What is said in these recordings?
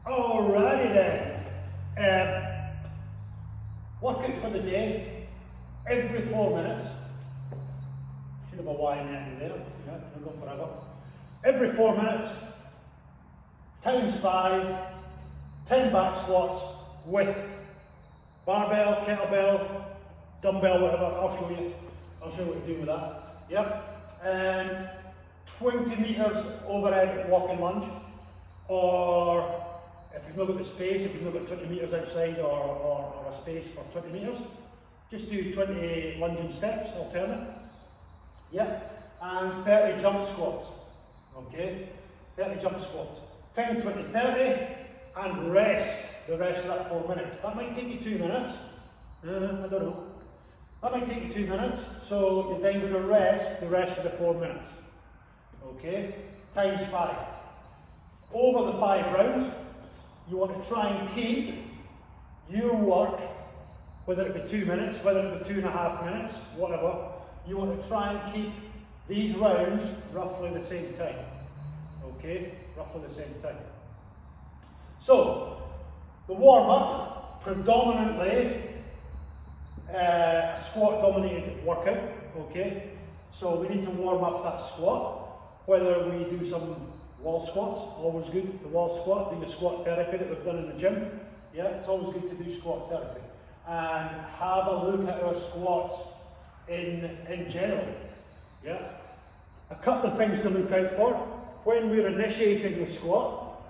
Alrighty then. Workout for the day, every 4 minutes. Should have a Y in the end there, yeah, we're going forever. Every 4 minutes, times 5, 10 back squats with barbell, kettlebell, dumbbell, whatever. I'll show you what to do with that. Yep. 20 meters overhead walking lunge, or if you've not got the space, if you've not got 20 meters outside or a space for 20 meters, just do 20 lunging steps, alternate. Yep. And 30 jump squats. Okay, 30 jump squats. 10, 20, 30, and rest the rest of that 4 minutes. That might take you 2 minutes. I don't know. That might take you 2 minutes, so you're then going to rest the rest of the 4 minutes. Okay, times 5. Over the 5 rounds, you want to try and keep your work, whether it be 2 minutes, whether it be 2.5 minutes, whatever, you want to try and keep these rounds roughly the same time. Okay, roughly the same time. So, the warm-up, predominantly a squat-dominated workout, okay? So we need to warm up that squat, whether we do some wall squats, always good, the wall squat, do the squat therapy that we've done in the gym. Yeah, it's always good to do squat therapy. And have a look at our squats in general. Yeah. A couple of things to look out for. When we're initiating the squat,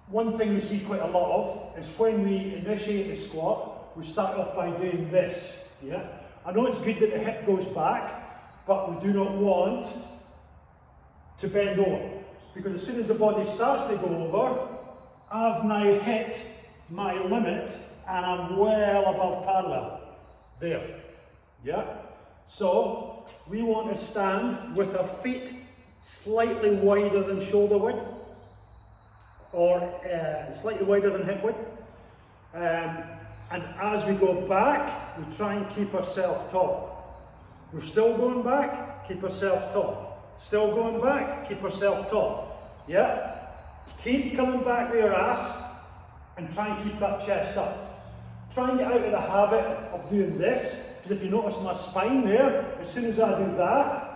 one thing we see quite a lot of is when we initiate the squat, we start off by doing this. Yeah. I know it's good that the hip goes back, but we do not want to bend over, because as soon as the body starts to go over, I've now hit my limit and I'm well above parallel. There. Yeah. So we want to stand with our feet slightly wider than shoulder width, or slightly wider than hip width. And as we go back, we try and keep ourselves tall. We're still going back, keep ourselves tall. Still going back, keep yourself tall. Yeah? Keep coming back with your ass and try and keep that chest up. Try and get out of the habit of doing this, because if you notice my spine there, as soon as I do that,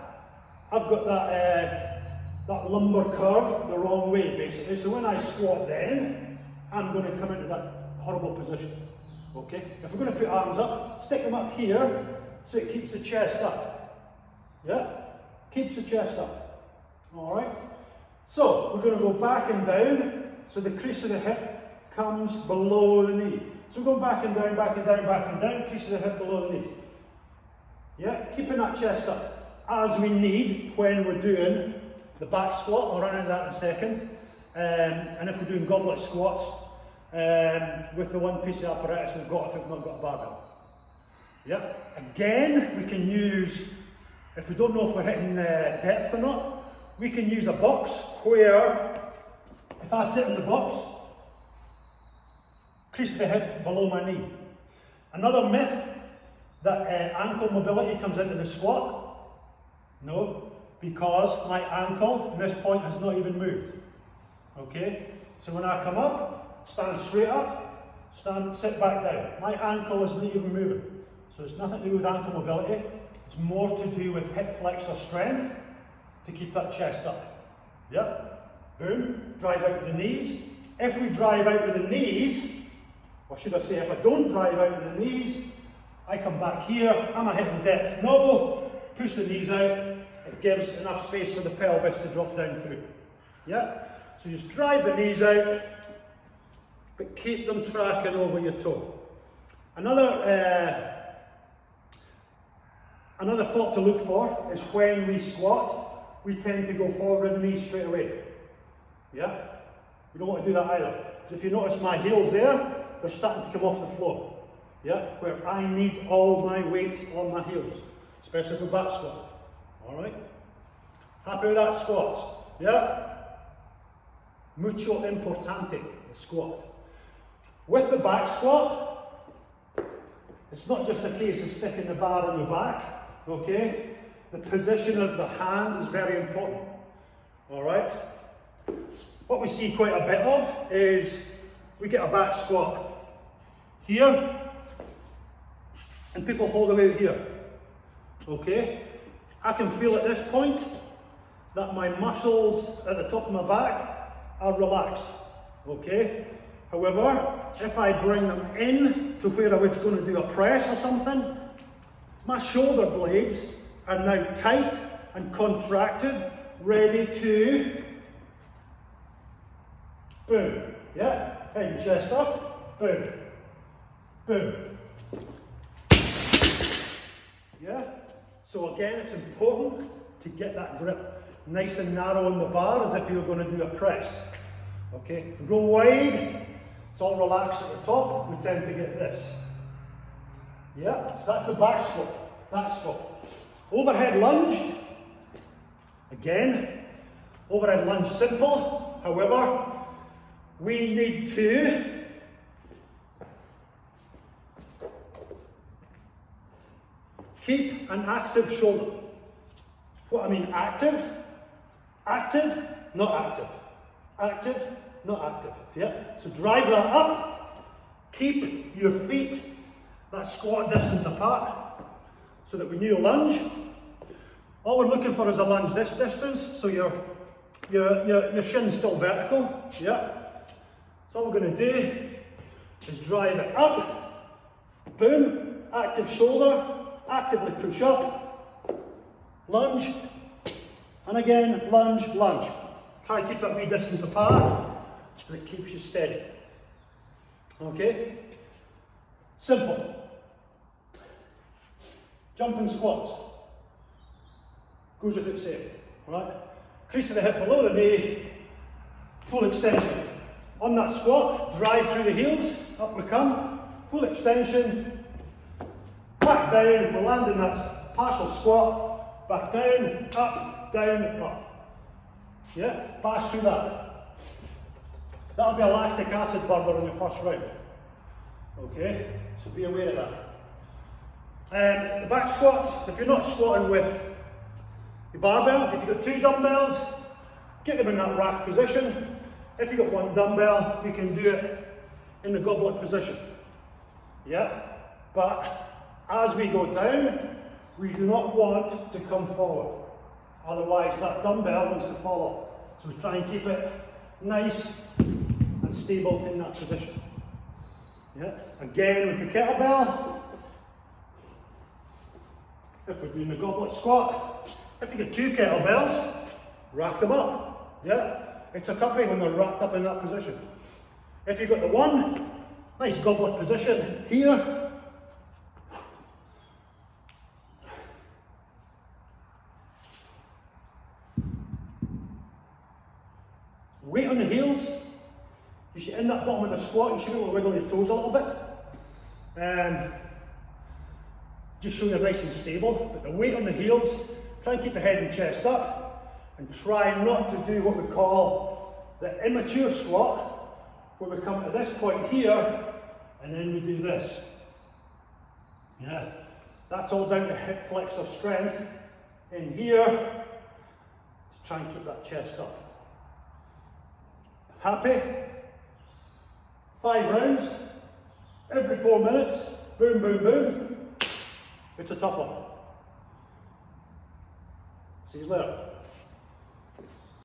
I've got that lumbar curve the wrong way, basically. So when I squat then, I'm going to come into that horrible position. Okay? If we're going to put arms up, stick them up here so it keeps the chest up. Yeah? Keeps the chest up. Alright? So, we're going to go back and down, so the crease of the hip comes below the knee. So we're going back and down, back and down, back and down, crease of the hip below the knee. Yeah? Keeping that chest up, as we need when we're doing the back squat. I'll run into that in a second. And if we're doing goblet squats, with the one piece of apparatus we've got if we've not got a barbell. Yeah? Again, we can use, if we don't know if we're hitting depth or not, we can use a box where, if I sit in the box, crease of the hip below my knee. Another myth, that ankle mobility comes into the squat. No, because my ankle at this point has not even moved. Okay, so when I come up, stand straight up, sit back down. My ankle isn't even moving. So it's nothing to do with ankle mobility. It's more to do with hip flexor strength to keep that chest up. Yep. Boom. Drive out with the knees. If we drive out with the knees, or should I say if I don't drive out with the knees, I come back here. Am I hitting depth? No. Push the knees out. It gives enough space for the pelvis to drop down through. Yep. So just drive the knees out, but keep them tracking over your toe. Another fault to look for is when we squat, we tend to go forward with the knees straight away. Yeah? We don't want to do that either. Because if you notice my heels there, they're starting to come off the floor. Yeah? Where I need all my weight on my heels, especially for back squat. Alright? Happy with that squats? Yeah? Mucho importante, the squat. With the back squat, it's not just a case of sticking the bar on your back. Okay, the position of the hands is very important. All right, What we see quite a bit of is we get a back squat here, and people hold the weight here. Okay? I can feel at this point that my muscles at the top of my back are relaxed. Okay? However, if I bring them in to where I was going to do a press or something, my shoulder blades are now tight and contracted, ready to boom. Yeah? Head and chest up. Boom. Boom. Yeah? So again, it's important to get that grip nice and narrow on the bar as if you were going to do a press. Okay? If we go wide, it's all relaxed at the top, we tend to get this. Yeah? So that's a back squat. Back squat. Overhead lunge. Again, overhead lunge simple. However, we need to keep an active shoulder. What I mean active, active, not active. Active, not active. Yeah? So drive that up. Keep your feet that squat distance apart so that when you lunge, all we're looking for is a lunge this distance, so your shin's still vertical. Yeah? So all we're going to do is drive it up. Boom. Active shoulder. Actively push up, lunge, and again, lunge, lunge. Try and keep that wee distance apart, and it keeps you steady. Okay? Simple. Jumping squats. Goes without saying, right? Crease of the hip below the knee, full extension. On that squat, drive through the heels, up we come, full extension. Back down, we'll land in that partial squat, back down, up. Yeah, pass through that. That'll be a lactic acid burner in the first round. Okay, so be aware of that. The back squats, if you're not squatting with your barbell, if you've got 2 dumbbells, get them in that rack position. If you've got 1 dumbbell, you can do it in the goblet position. Yeah, but as we go down, we do not want to come forward. Otherwise, that dumbbell wants to fall off. So we try and keep it nice and stable in that position. Yeah. Again, with the kettlebell, if we're doing the goblet squat, if you get 2 kettlebells, rack them up. Yeah. It's a toughie when they're racked up in that position. If you've got the 1, nice goblet position here. Weight on the heels. You should, in that bottom of the squat, you should be able to wiggle your toes a little bit. Just so you're nice and stable. But the weight on the heels, try and keep the head and chest up, and try not to do what we call the immature squat, where we come to this point here, and then we do this. Yeah, that's all down to hip flexor strength in here, to try and keep that chest up. Happy? 5 rounds, every 4 minutes, boom, boom, boom. It's a tough one. See you later.